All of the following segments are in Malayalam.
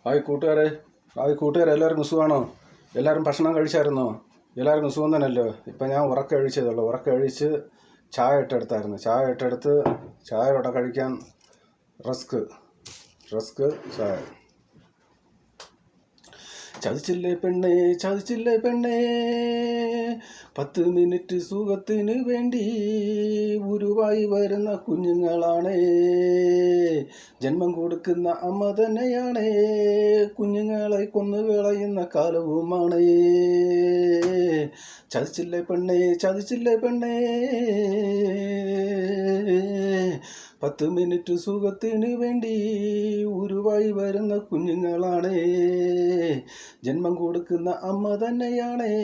ഹായ് കൂട്ടുകാരെ എല്ലാവർക്കും സുഖമാണോ? എല്ലാവരും ഭക്ഷണം കഴിച്ചായിരുന്നോ? എല്ലാവർക്കും സുഖം തന്നെയല്ലോ. ഇപ്പം ഞാൻ ഉറക്കം കഴിച്ചതുള്ളൂ. ഉറക്കം കഴിച്ച് ചായ ഇട്ടെടുത്ത് ചായയോടെ കഴിക്കാൻ റസ്ക് ചായ. ചതിച്ചില്ലേ പെണ്ണേ 10 മിനിറ്റ് സുഖത്തിന് വേണ്ടി ഉരുവായി വരുന്ന കുഞ്ഞുങ്ങളാണേ. ജന്മം കൊടുക്കുന്ന അമ്മ തന്നെയാണേ. കുഞ്ഞുങ്ങളെ കൊന്നുകളയുന്ന കാലവുമാണേ. ചതിച്ചില്ലേ പെണ്ണേ 10 മിനിറ്റ് സുഖത്തിന് വേണ്ടി ഉരുവായി വരുന്ന കുഞ്ഞുങ്ങളാണേ. ജന്മം കൊടുക്കുന്ന അമ്മ തന്നെയാണേ.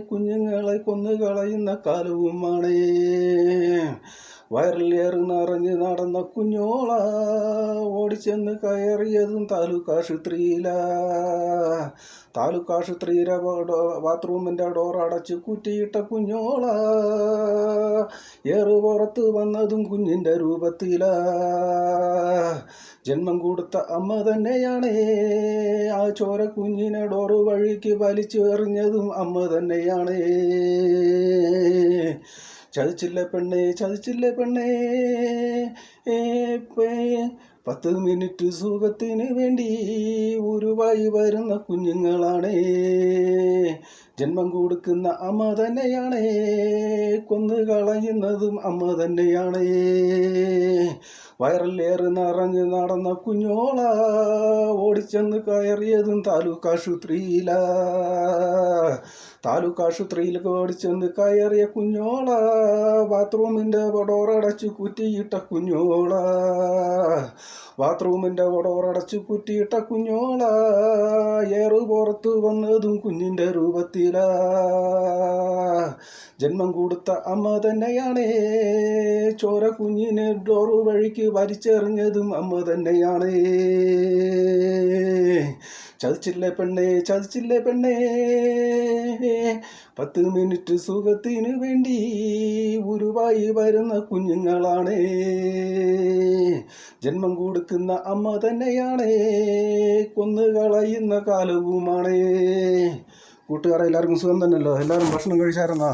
കുഞ്ഞുങ്ങളെ കൊന്നുകളയുന്ന കാലവുമാണേ. വയറിലേറ് നിറഞ്ഞ് നടന്ന കുഞ്ഞോള ഓടിച്ചെന്ന് കയറിയതും താലൂക്കാശുപത്രിയിലെ ബാത്റൂമിൻ്റെ ഡോർ അടച്ച് കുറ്റിയിട്ട കുഞ്ഞോള പുറത്ത് വന്നതും കുഞ്ഞിൻ്റെ രൂപത്തിലാ. ജന്മം കൊടുത്ത അമ്മ തന്നെയാണേ. ആ ചോര കുഞ്ഞിനെ ഡോറ് വഴിക്ക് വലിച്ചു എറിഞ്ഞതും അമ്മ തന്നെയാണേ. ചതിച്ചില്ലേ പെണ്ണേ 10 മിനിറ്റ് സുഖത്തിന് വേണ്ടി ഉരുവായി വരുന്ന കുഞ്ഞുങ്ങളാണേ. ജന്മം കൊടുക്കുന്ന അമ്മ തന്നെയാണേ. കൊന്നുകളയുന്നതും അമ്മ തന്നെയാണേ. വയറിലേറ് നിറഞ്ഞ് നടന്ന കുഞ്ഞോള ഓടിച്ചെന്ന് കയറിയതും താലൂക്കാശുപത്രിയിൽ ഓടിച്ചെന്ന് കയറിയ കുഞ്ഞോള ബാത്റൂമിൻ്റെ ഡോറടച്ച് കുറ്റിയിട്ട കുഞ്ഞോള പുറത്ത് വന്നതും കുഞ്ഞിൻ്റെ രൂപത്തിലാ. ജന്മം കൊടുത്ത അമ്മ തന്നെയാണേ. ചോര കുഞ്ഞിനെ ഡോറ് വഴിക്ക് വലിച്ചെറിഞ്ഞതും അമ്മ തന്നെയാണേ. ചതിച്ചില്ലേ പെണ്ണേ 10 മിനിറ്റ് സുഖത്തിന് വേണ്ടി ഉരുവായി വരുന്ന കുഞ്ഞുങ്ങളാണേ. ജന്മം കൊടുക്കുന്ന അമ്മ തന്നെയാണേ. കൊന്നുകളയുന്ന കാലവുമാണേ. കൂട്ടുകാരെ എല്ലാവർക്കും സുഖം തന്നെയല്ലോ. എല്ലാവരും ഭക്ഷണം കഴിച്ചായിരുന്നോ?